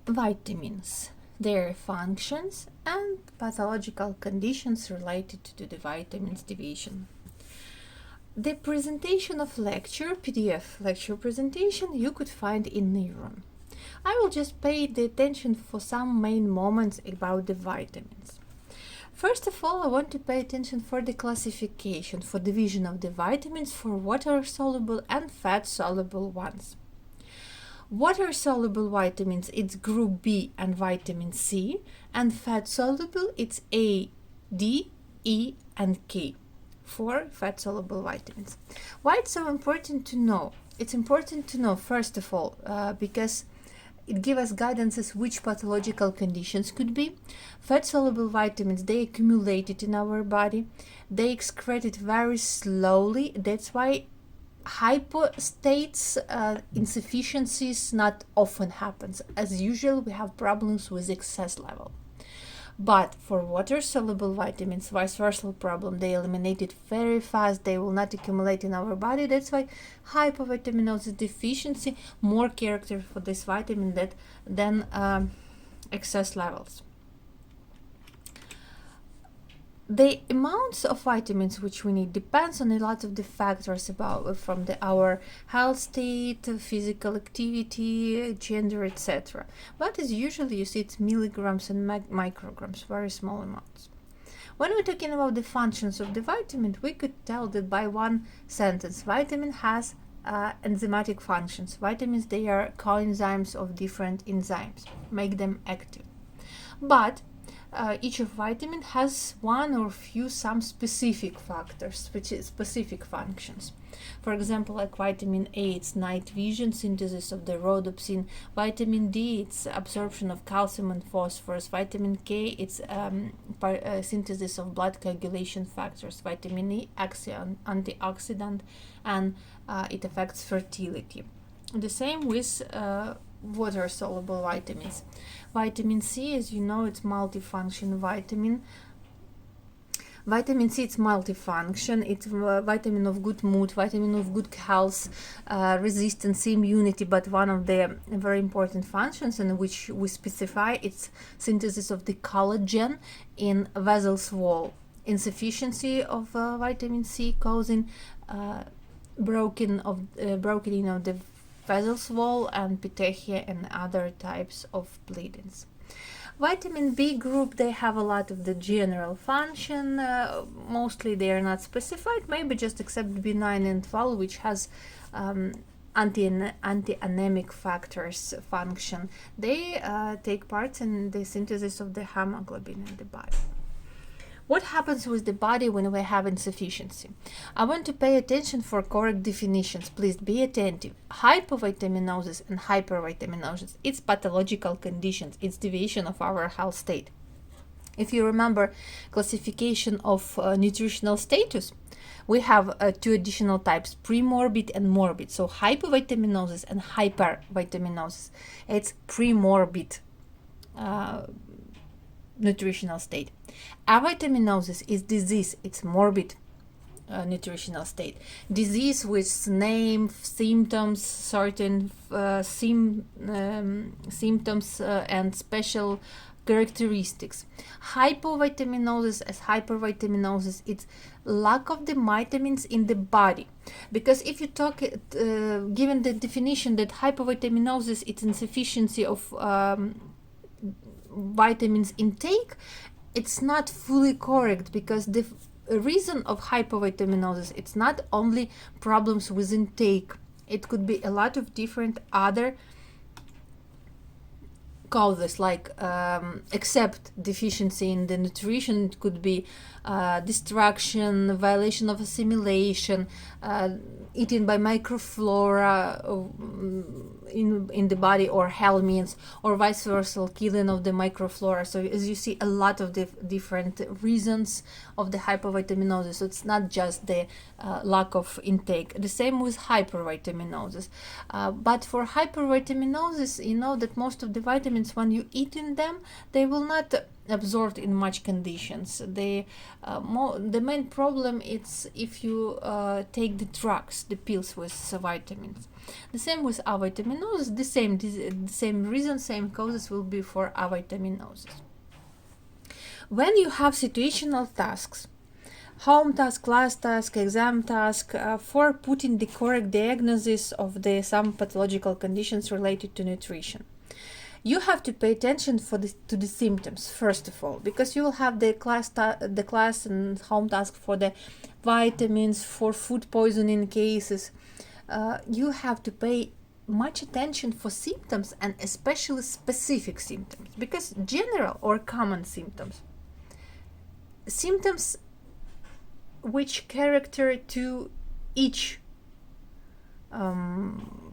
Vitamins, their functions, and pathological conditions related to the vitamins division. The presentation of lecture, PDF lecture presentation, you could find in Neuron. I will just pay the attention for some main moments about the vitamins. First of all, I want to pay attention for the classification, for division of the vitamins for water-soluble and fat-soluble ones. Water-soluble vitamins, it's group B and vitamin C, and fat-soluble, it's A, D, E, and K. 4 fat-soluble vitamins. Why it's so important to know? It's important to know, first of all, because it gives us guidance as which pathological conditions could be. Fat-soluble vitamins, they accumulated in our body. They excreted very slowly. That's why hypostates, insufficiencies not often happens. As usual, we have problems with excess level. But for water-soluble vitamins, vice versa problem, they eliminate it very fast, they will not accumulate in our body. That's why hypovitaminosis deficiency, more character for this vitamin than excess levels. The amounts of vitamins which we need depends on a lot of the factors about from our health state, physical activity, gender, etc. But as usually you see it's milligrams and micrograms, very small amounts. When we're talking about the functions of the vitamin, we could tell that by one sentence. Vitamin has enzymatic functions. Vitamins, they are coenzymes of different enzymes, make them active. But each of vitamin has one or few some specific factors, which is specific functions. For example, like vitamin A, it's night vision, synthesis of the rhodopsin. Vitamin D, it's absorption of calcium and phosphorus. Vitamin K, it's synthesis of blood coagulation factors. Vitamin E, antioxidant, and it affects fertility. The same with water-soluble vitamins. Vitamin C, as you know, it's multifunction vitamin. Vitamin C, it's multifunction. It's vitamin of good mood, vitamin of good health, resistance, immunity. But one of the very important functions in which we specify, it's synthesis of the collagen in vessels wall. Insufficiency of vitamin C causing broken in of the vessels wall and petechia and other types of bleedings. Vitamin B group, they have a lot of the general function. Mostly they are not specified, maybe just except B9 and 12, which has anti-anemic factors function. They take part in the synthesis of the hemoglobin in the body. What happens with the body when we have insufficiency? I want to pay attention for correct definitions. Please be attentive. Hypovitaminosis and hypervitaminosis, it's pathological conditions. It's deviation of our health state. If you remember classification of nutritional status, we have two additional types, premorbid and morbid. So hypovitaminosis and hypervitaminosis, it's premorbid nutritional state. Avitaminosis is disease, it's morbid nutritional state. Disease with name, symptoms, certain symptoms and special characteristics. Hypovitaminosis as hypervitaminosis, it's lack of the vitamins in the body. Because if you talk, given the definition that hypovitaminosis, it's insufficiency of vitamins intake, it's not fully correct, because the reason of hypovitaminosis, it's not only problems with intake, it could be a lot of different other causes, like except deficiency in the nutrition, it could be distraction, violation of assimilation, eaten by microflora in the body, or helminths, or vice versa, killing of the microflora. So as you see, a lot of different reasons of the hypovitaminosis. So it's not just the lack of intake. The same with hypervitaminosis. But for hypervitaminosis, you know that most of the vitamins, when you eat in them, they will not absorbed in much conditions. The main problem is if you take the drugs, the pills with vitamins. The same with avitaminosis. The same reason, same causes will be for avitaminosis. When you have situational tasks, home task, class task, exam task, for putting the correct diagnosis of some pathological conditions related to nutrition, you have to pay attention to the symptoms first of all, because you will have the class and home task for the vitamins, for food poisoning cases. You have to pay much attention for symptoms, and especially specific symptoms, because general or common symptoms which character to each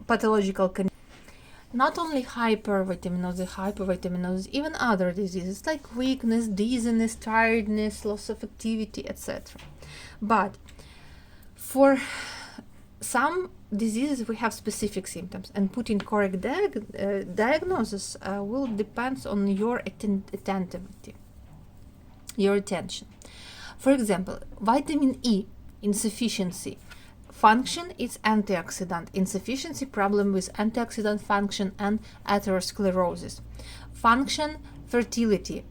pathological condition. Not only hypervitaminosis, even other diseases like weakness, dizziness, tiredness, loss of activity, etc. But for some diseases we have specific symptoms, and putting correct diagnosis will depend on your attentivity, your attention. For example, vitamin E insufficiency function is antioxidant. Insufficiency problem with antioxidant function and atherosclerosis. Function fertility.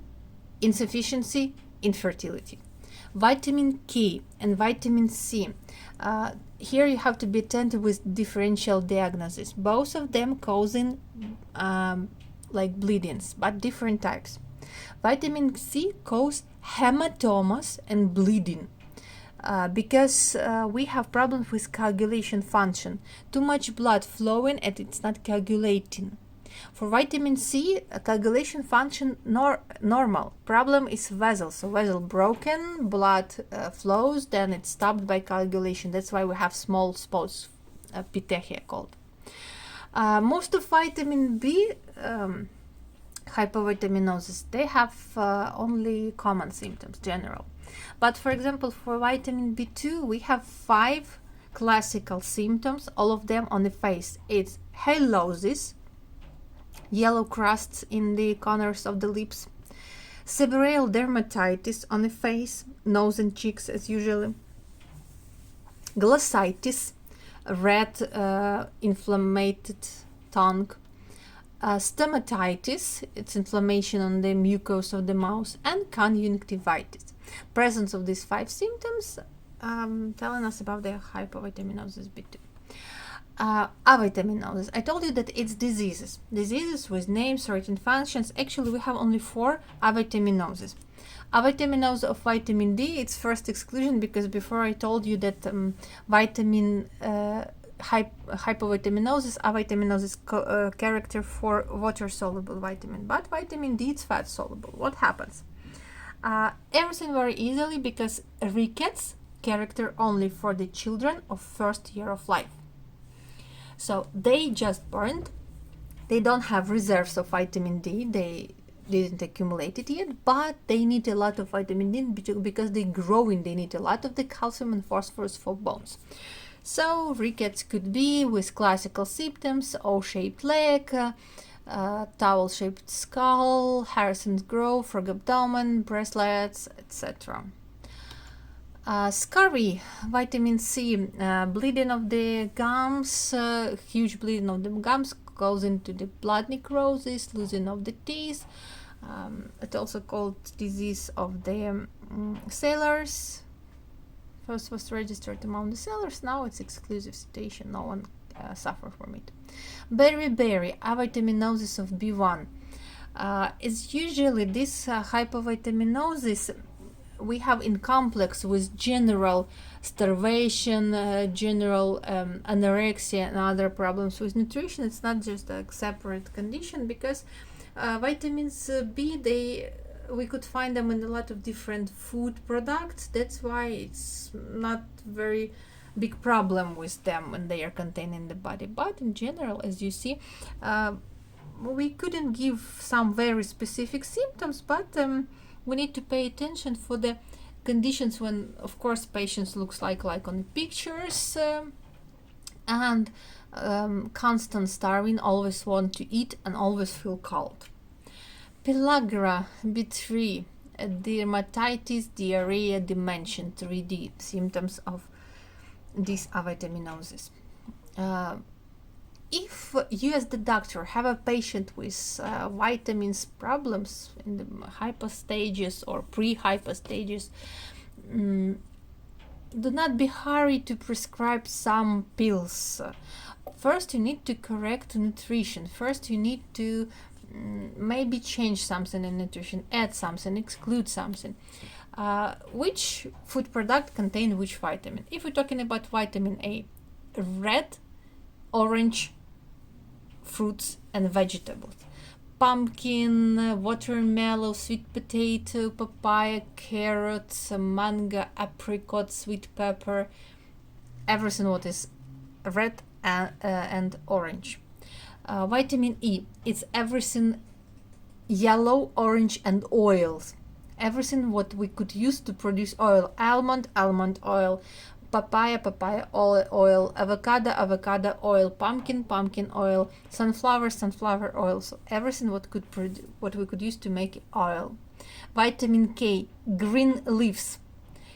Insufficiency infertility. Vitamin K and vitamin C. Here you have to be attentive with differential diagnosis. Both of them causing like bleedings, but different types. Vitamin C cause hematomas and bleeding because we have problems with coagulation function. Too much blood flowing and it's not coagulating. For vitamin C, coagulation function normal. Problem is vessel. So vessel broken, blood flows, then it's stopped by coagulation. That's why we have small spots, petechia called. Most of vitamin B hypovitaminosis, they have only common symptoms, general. But for example, for vitamin B2, we have 5 classical symptoms, all of them on the face. It's halosis, yellow crusts in the corners of the lips, seborrheic dermatitis on the face, nose and cheeks as usually, glossitis, red inflamed tongue, stomatitis, it's inflammation on the mucosa of the mouth, and conjunctivitis. Presence of these 5 symptoms telling us about the hypovitaminosis B2. Avitaminosis. I told you that it's diseases with names, certain functions. Actually, we have only 4 avitaminoses. Avitaminosis of vitamin D, it's first exclusion, because before I told you that vitamin hypovitaminosis, avitaminosis character for water-soluble vitamin, but vitamin D it's fat-soluble. What happens? Everything very easily, because rickets character only for the children of first year of life. So they just burned. They don't have reserves of vitamin D. They didn't accumulate it yet, but they need a lot of vitamin D because they're growing. They need a lot of the calcium and phosphorus for bones. So rickets could be with classical symptoms: O-shaped leg, towel-shaped skull, hairs and growth, frog abdomen, breastlets, etc. Scurvy, vitamin C, bleeding of the gums, huge bleeding of the gums goes into the blood necrosis, losing of the teeth. It's also called disease of the sailors. First was registered among the sailors, now it's exclusive situation, no one suffers from it. Beriberi, avitaminosis of B1. It's usually this hypovitaminosis we have in complex with general starvation, general anorexia and other problems with nutrition. It's not just a separate condition, because vitamins B, we could find them in a lot of different food products. That's why it's not very big problem with them when they are contained in the body. But in general, as you see, we couldn't give some very specific symptoms, but we need to pay attention for the conditions when, of course, patients looks like on pictures, and constant starving, always want to eat and always feel cold. Pellagra, B3, dermatitis, diarrhea, dementia, 3D, symptoms of this avitaminosis. If you as the doctor have a patient with vitamins problems in the hypostages or pre-hypostages, do not be hurried to prescribe some pills. First you need to correct nutrition. First you need to maybe change something in nutrition, add something, exclude something. Which food product contain which vitamin? If we're talking about vitamin A, red, orange fruits and vegetables. Pumpkin, watermelon, sweet potato, papaya, carrots, mango, apricot, sweet pepper, everything what is red and orange. Vitamin E, it's everything yellow, orange and oils. Everything what we could use to produce oil. Almond oil, papaya oil, avocado oil, pumpkin oil, sunflower oil. So everything what we could use to make oil. Vitamin K, green leaves,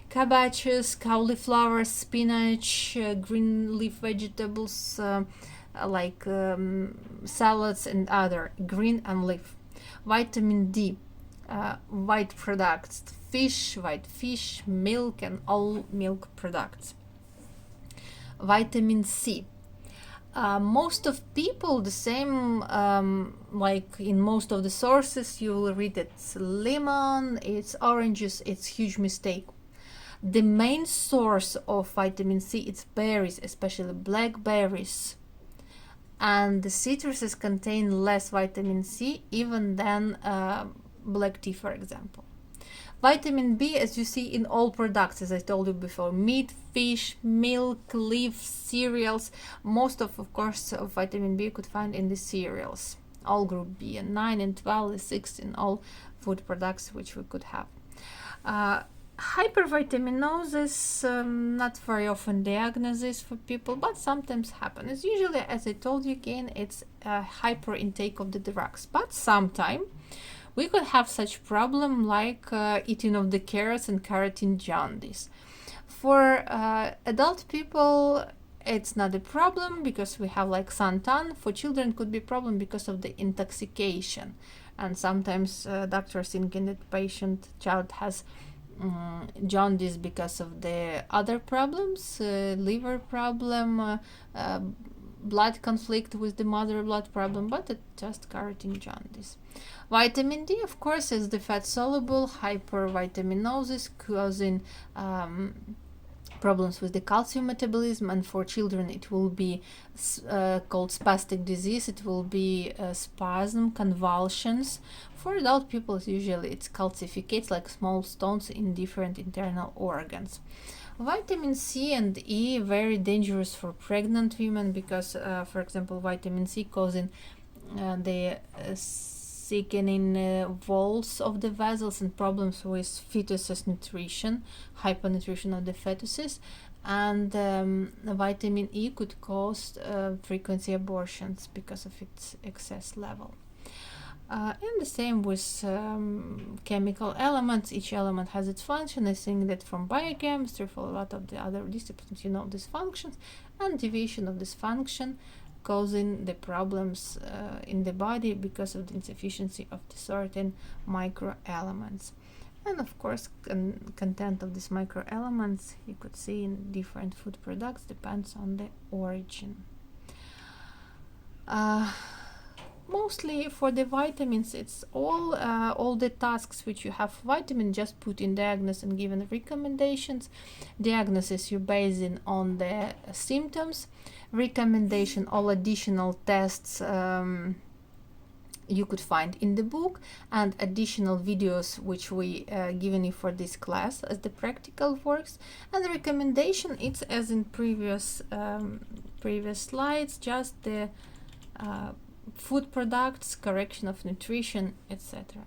cabbages, cauliflower, spinach, green leaf vegetables like salads and other green and leaf. Vitamin D, white products, white fish, milk and all milk products. Vitamin C, most of people the same, like in most of the sources you will read it's lemon, it's oranges. It's huge mistake. The main source of vitamin C is berries, especially blackberries, and the citruses contain less vitamin C even than black tea, for example. Vitamin B, as you see in all products, as I told you before, meat, fish, milk, leaf, cereals. Most of course, of vitamin B you could find in the cereals, all group B, and 9 and 12 and 6 in all food products which we could have. Hypervitaminosis, not very often diagnosis for people, but sometimes happen. It's usually, as I told you again, it's a hyper intake of the drugs, but sometimes we could have such problem like eating of the carrots and carotene jaundice. For adult people it's not a problem because we have like suntan. For children could be a problem because of the intoxication, and sometimes doctors thinking that child has jaundice because of the other problems, liver problem, blood conflict with the mother, blood problem, but it's just carotene jaundice. Vitamin D, of course, is the fat soluble hypervitaminosis causing problems with the calcium metabolism, and for children it will be called spastic disease. It will be spasm, convulsions. For adult people usually it's calcificates, like small stones in different internal organs. Vitamin C and E very dangerous for pregnant women because for example vitamin C causing the thickening walls of the vessels and problems with fetuses nutrition, hyponutrition of the fetuses, and vitamin E could cause frequency abortions because of its excess level. And the same with chemical elements. Each element has its function. I think that from biochemistry, for a lot of the other disciplines, you know these functions, and deviation of this function causing the problems in the body because of the insufficiency of the certain microelements. And of course, content of these microelements you could see in different food products depends on the origin. Mostly for the vitamins, it's all the tasks which you have vitamin, just put in diagnosis and given recommendations. Diagnosis you basing on the symptoms. Recommendation, all additional tests you could find in the book, and additional videos which we given you for this class as the practical works. And the recommendation, it's as in previous slides, just the food products, correction of nutrition, etc.